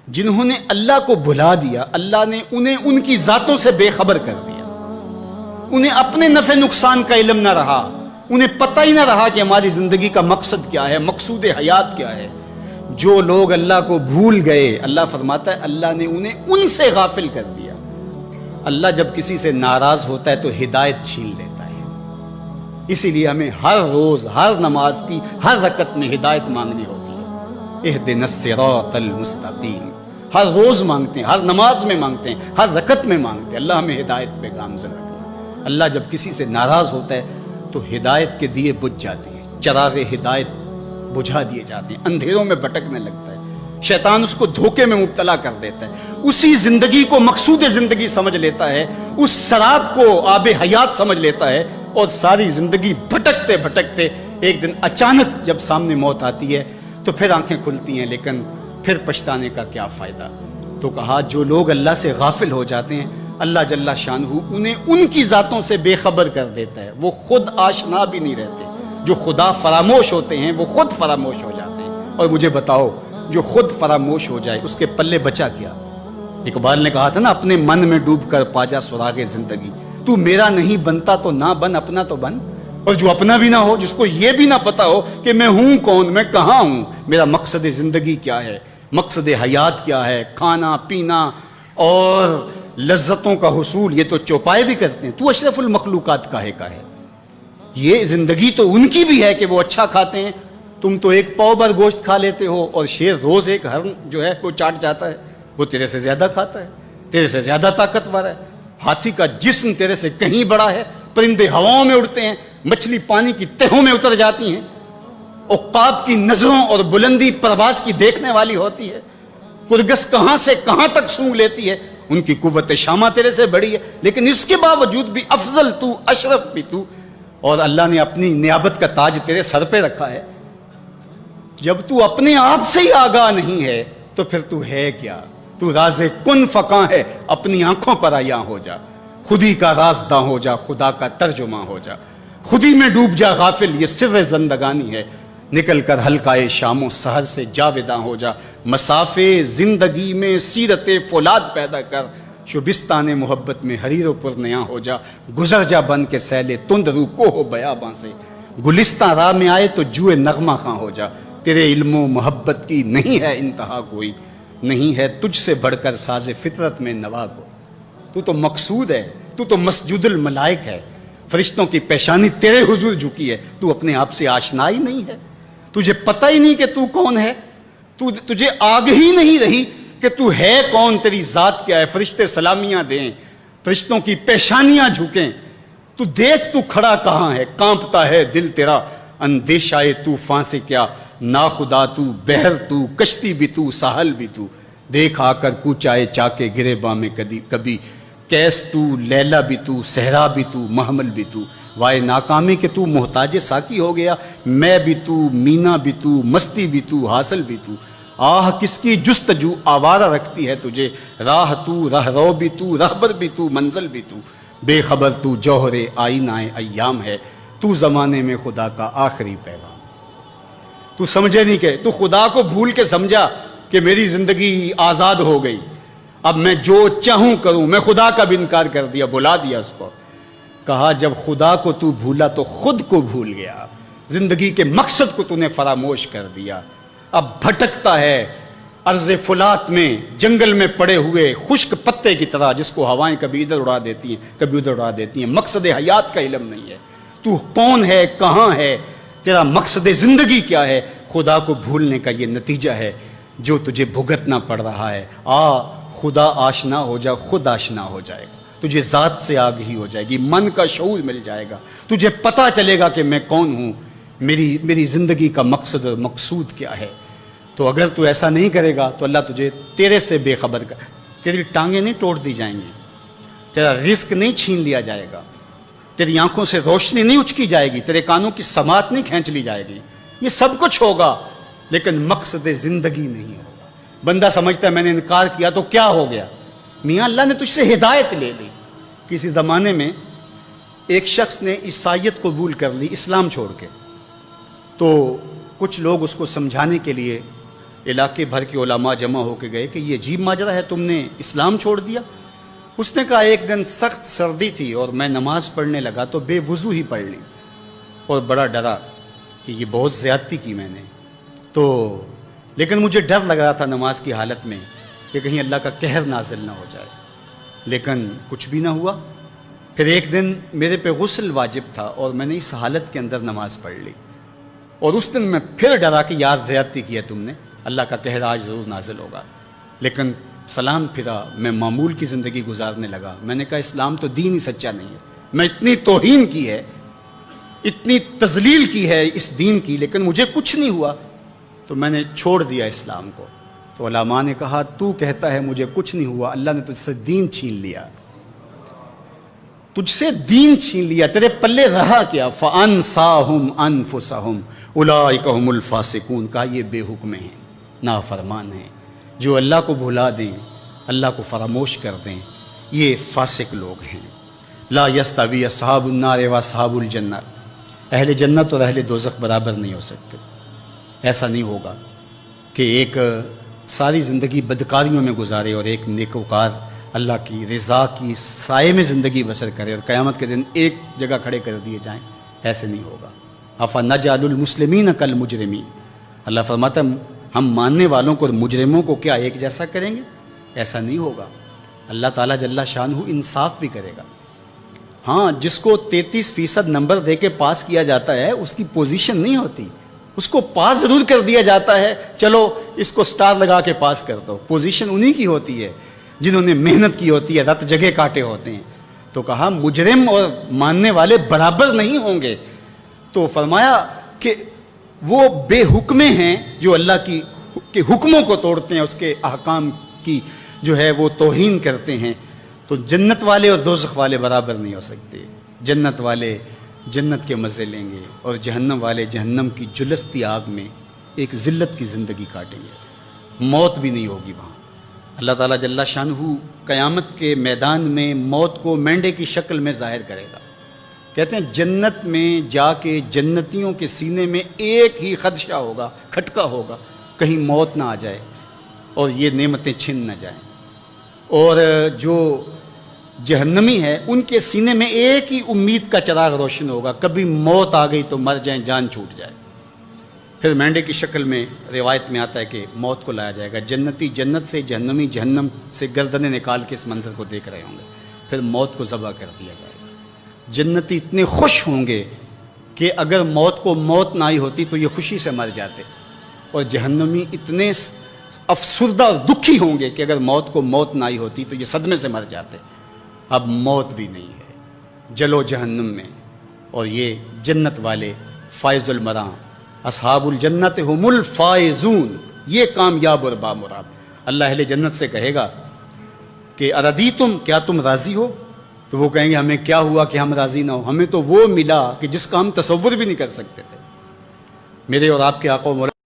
جنہوں نے اللہ کو بھلا دیا، اللہ نے انہیں ان کی ذاتوں سے بے خبر کر دیا، انہیں اپنے نفع نقصان کا علم نہ رہا، انہیں پتہ ہی نہ رہا کہ ہماری زندگی کا مقصد کیا ہے، مقصود حیات کیا ہے۔ جو لوگ اللہ کو بھول گئے، اللہ فرماتا ہے اللہ نے انہیں ان سے غافل کر دیا۔ اللہ جب کسی سے ناراض ہوتا ہے تو ہدایت چھین لیتا ہے، اسی لیے ہمیں ہر روز ہر نماز کی ہر رکعت میں ہدایت مانگنی ہوتی ہے۔ اہدنا الصراط المستقیم، ہر روز مانگتے ہیں، ہر نماز میں مانگتے ہیں، ہر رکعت میں مانگتے ہیں، اللہ ہمیں ہدایت پہ گامزن رکھنا۔ اللہ جب کسی سے ناراض ہوتا ہے تو ہدایت کے دیے بجھ جاتے ہیں، چراغ ہدایت بجھا دیے جاتے ہیں، اندھیروں میں بھٹکنے لگتا ہے، شیطان اس کو دھوکے میں مبتلا کر دیتا ہے، اسی زندگی کو مقصود زندگی سمجھ لیتا ہے، اس سراب کو آب حیات سمجھ لیتا ہے، اور ساری زندگی بھٹکتے بھٹکتے ایک دن اچانک جب سامنے موت آتی ہے تو پھر آنکھیں کھلتی ہیں، لیکن پھر پچھتانے کا کیا فائدہ۔ تو کہا جو لوگ اللہ سے غافل ہو جاتے ہیں اللہ جل شانہ انہیں ان کی ذاتوں سے بے خبر کر دیتا ہے، وہ خود آشنا بھی نہیں رہتے۔ جو خدا فراموش ہوتے ہیں وہ خود فراموش ہو جاتے ہیں۔ اور مجھے بتاؤ جو خود فراموش ہو جائے اس کے پلے بچا کیا؟ اقبال نے کہا تھا نا، اپنے من میں ڈوب کر پا جا سراغ زندگی، تو میرا نہیں بنتا تو نہ بن، اپنا تو بن۔ اور جو اپنا بھی نہ ہو، جس کو یہ بھی نہ پتا ہو کہ میں ہوں کون، میں کہاں ہوں، میرا مقصد زندگی کیا ہے، مقصد حیات کیا ہے، کھانا پینا اور لذتوں کا حصول، یہ تو چوپائے بھی کرتے ہیں، تو اشرف المخلوقات کاہے کا ہے۔ یہ زندگی تو ان کی بھی ہے کہ وہ اچھا کھاتے ہیں، تم تو ایک پاؤ بھر گوشت کھا لیتے ہو، اور شیر روز ایک ہرن جو ہے وہ چاٹ جاتا ہے، وہ تیرے سے زیادہ کھاتا ہے، تیرے سے زیادہ طاقتور ہے، ہاتھی کا جسم تیرے سے کہیں بڑا ہے، پرندے ہواؤں میں اڑتے ہیں، مچھلی پانی کی تہوں میں اتر جاتی ہیں، عقاب کی نظروں اور بلندی پرواز کی دیکھنے والی ہوتی ہے، کرگس کہاں سے کہاں تک سونگ لیتی ہے، ان کی قوت شامہ تیرے سے بڑی ہے، لیکن اس کے باوجود بھی افضل تو، اشرف بھی تو، اور اللہ نے اپنی نیابت کا تاج تیرے سر پہ رکھا ہے۔ جب تو اپنے آپ سے ہی آگاہ نہیں ہے تو پھر تو ہے کیا؟ تو راز کن فقاں ہے، اپنی آنکھوں پر عیاں ہو جا، خودی کا رازداں ہو جا، خدا کا ترجمہ ہو جا، خودی میں ڈوب جا غافل، یہ سر زندگانی ہے، نکل کر حلقۂ شام و سحر سے جاوداں ہو جا، مسافے زندگی میں سیرت فولاد پیدا کر، شبستان محبت میں حریر و پرنیاں ہو جا، گزر جا بن کے سیلے تند رو کو ہو بیاباں سے، گلستان راہ میں آئے تو جوئے نغمہ خاں ہو جا، تیرے علم و محبت کی نہیں ہے انتہا کوئی، نہیں ہے تجھ سے بڑھ کر ساز فطرت میں نوا کو، تو تو مقصود ہے، تو تو مسجود الملائک ہے، فرشتوں کی پیشانی تیرے حضور جھکی ہے، تو اپنے آپ سے آشنا ہی نہیں ہے، تجھے پتہ ہی نہیں کہ تو کون ہے، تجھے آگہی نہیں رہی کہ تو ہے کون، تیری ذات کیا ہے، فرشتے سلامیاں دیں، فرشتوں کی پیشانیاں جھکیں، تو دیکھ تو کھڑا کہاں ہے، کانپتا ہے دل تیرا اندیشہ طوفان سے کیا، ناخدا تو، بحر تو، کشتی بھی تو، ساحل بھی تو، دیکھ آ کر کوچائے چاکے گریباں میں کبھی، کیس تو، لیلا بھی تو، صحرا بھی تو، محمل بھی تو، وائے ناکامی کہ تو محتاج ساکی ہو گیا، میں بھی تو، مینا بھی تو، مستی بھی تو، حاصل بھی تو، آہ کس کی جستجو آوارہ رکھتی ہے تجھے، راہ تو، راہ رو بھی تو، رہبر بھی تو، منزل بھی تو، بے خبر تو، جوہر آئینہ ایام ہے، تو زمانے میں خدا کا آخری پیغام۔ تو سمجھے نہیں کہ تو خدا کو بھول کے سمجھا کہ میری زندگی آزاد ہو گئی، اب میں جو چاہوں کروں، میں خدا کا بھی انکار کر دیا، بلا دیا اس کو۔ کہا جب خدا کو تو بھولا تو خود کو بھول گیا، زندگی کے مقصد کو تو نے فراموش کر دیا، اب بھٹکتا ہے ارض فلات میں، جنگل میں پڑے ہوئے خشک پتے کی طرح، جس کو ہوائیں کبھی ادھر اڑا دیتی ہیں کبھی ادھر اڑا دیتی ہیں، مقصد حیات کا علم نہیں ہے، تو کون ہے، کہاں ہے، تیرا مقصد زندگی کیا ہے، خدا کو بھولنے کا یہ نتیجہ ہے جو تجھے بھگتنا پڑ رہا ہے۔ خدا آشنا ہو جا، خود آشنا ہو جائے گا، تجھے ذات سے آگہی ہو جائے گی، من کا شعور مل جائے گا، تجھے پتہ چلے گا کہ میں کون ہوں، میری زندگی کا مقصد اور مقصود کیا ہے۔ تو اگر تو ایسا نہیں کرے گا تو اللہ تجھے تیرے سے بے خبر کر، تیری ٹانگیں نہیں توڑ دی جائیں گی، تیرا رزق نہیں چھین لیا جائے گا، تیری آنکھوں سے روشنی نہیں اچکی جائے گی، تیرے کانوں کی سماعت نہیں کھینچ لی جائے گی، یہ سب کچھ ہوگا لیکن مقصد زندگی نہیں ہوگا۔ بندہ سمجھتا ہے میں نے انکار کیا تو کیا ہو گیا، میاں اللہ نے تجھ سے ہدایت لے لی۔ کسی زمانے میں ایک شخص نے عیسائیت قبول کر لی، اسلام چھوڑ کے، تو کچھ لوگ اس کو سمجھانے کے لیے علاقے بھر کے علماء جمع ہو کے گئے کہ یہ عجیب ماجرا ہے، تم نے اسلام چھوڑ دیا؟ اس نے کہا ایک دن سخت سردی تھی اور میں نماز پڑھنے لگا تو بے وضو ہی پڑھ لی، اور بڑا ڈرا کہ یہ بہت زیادتی کی میں نے، تو لیکن مجھے ڈر لگ رہا تھا نماز کی حالت میں کہ کہیں اللہ کا قہر نازل نہ ہو جائے، لیکن کچھ بھی نہ ہوا۔ پھر ایک دن میرے پہ غسل واجب تھا اور میں نے اس حالت کے اندر نماز پڑھ لی، اور اس دن میں پھر ڈرا کہ یار زیادتی کی ہے تم نے، اللہ کا قہر آج ضرور نازل ہوگا، لیکن سلام پھرا، میں معمول کی زندگی گزارنے لگا۔ میں نے کہا اسلام تو دین ہی سچا نہیں ہے، میں اتنی توہین کی ہے، اتنی تذلیل کی ہے اس دین کی، لیکن مجھے کچھ نہیں ہوا، تو میں نے چھوڑ دیا اسلام کو۔ تو علماء نے کہا تو کہتا ہے مجھے کچھ نہیں ہوا، اللہ نے تجھ سے دین چھین لیا، تجھ سے دین چھین لیا، تیرے پلے رہا کیا؟ فَأَنْسَاهُمْ أَنفُسَهُمْ أُولَٰئِكَ هُمُ الْفَاسِقُونَ۔ کہا یہ بے حکم ہیں، نافرمان ہیں، جو اللہ کو بھلا دیں، اللہ کو فراموش کر دیں، یہ فاسق لوگ ہیں۔ لا یستوی اصحاب النار واصحاب الجنہ، اہل جنت اور اہل دوزخ برابر نہیں ہو سکتے۔ ایسا نہیں ہوگا کہ ایک ساری زندگی بدکاریوں میں گزارے اور ایک نیکوکار اللہ کی رضا کی سائے میں زندگی بسر کرے اور قیامت کے دن ایک جگہ کھڑے کر دیے جائیں، ایسے نہیں ہوگا۔ افنجعل المسلمین کالمجرمین، اللہ فرماتا ہے ہم ماننے والوں کو اور مجرموں کو کیا ایک جیسا کریں گے؟ ایسا نہیں ہوگا۔ اللہ تعالیٰ جل شانہ انصاف بھی کرے گا۔ ہاں، جس کو 33% نمبر دے کے پاس کیا جاتا ہے اس کی پوزیشن نہیں ہوتی، اس کو پاس ضرور کر دیا جاتا ہے، چلو اس کو سٹار لگا کے پاس کر دو، پوزیشن انہی کی ہوتی ہے جنہوں نے محنت کی ہوتی ہے، رت جگہ کاٹے ہوتے ہیں۔ تو کہا مجرم اور ماننے والے برابر نہیں ہوں گے، تو فرمایا کہ وہ بے حکمے ہیں جو اللہ کے حکموں کو توڑتے ہیں، اس کے احکام کی جو ہے وہ توہین کرتے ہیں۔ تو جنت والے اور دوزخ والے برابر نہیں ہو سکتے، جنت والے جنت کے مزے لیں گے اور جہنم والے جہنم کی جلستی آگ میں ایک ذلت کی زندگی کاٹیں گے، موت بھی نہیں ہوگی وہاں۔ اللہ تعالیٰ جل شانہ قیامت کے میدان میں موت کو مینڈے کی شکل میں ظاہر کرے گا۔ کہتے ہیں جنت میں جا کے جنتیوں کے سینے میں ایک ہی خدشہ ہوگا، کھٹکا ہوگا، کہیں موت نہ آ جائے اور یہ نعمتیں چھن نہ جائیں، اور جو جہنمی ہے ان کے سینے میں ایک ہی امید کا چراغ روشن ہوگا، کبھی موت آ گئی تو مر جائیں، جان چھوٹ جائے۔ پھر مینڈے کی شکل میں روایت میں آتا ہے کہ موت کو لایا جائے گا، جنتی جنت سے، جہنمی جہنم سے گردنیں نکال کے اس منظر کو دیکھ رہے ہوں گے، پھر موت کو ذبح کر دیا جائے گا۔ جنتی اتنے خوش ہوں گے کہ اگر موت کو موت نہ آئی ہوتی تو یہ خوشی سے مر جاتے، اور جہنمی اتنے افسردہ اور دکھی ہوں گے کہ اگر موت کو موت نہ آئی ہوتی تو یہ صدمے سے مر جاتے۔ اب موت بھی نہیں ہے، جلو جہنم میں، اور یہ جنت والے فائز المرام، اصحاب الجنت ہم الفائزون، یہ کامیاب اور بامراد۔ اللہ اہل جنت سے کہے گا کہ اردیتم، کیا تم راضی ہو؟ تو وہ کہیں گے ہمیں کیا ہوا کہ ہم راضی نہ ہو، ہمیں تو وہ ملا کہ جس کا ہم تصور بھی نہیں کر سکتے تھے۔ میرے اور آپ کے آقا و مولا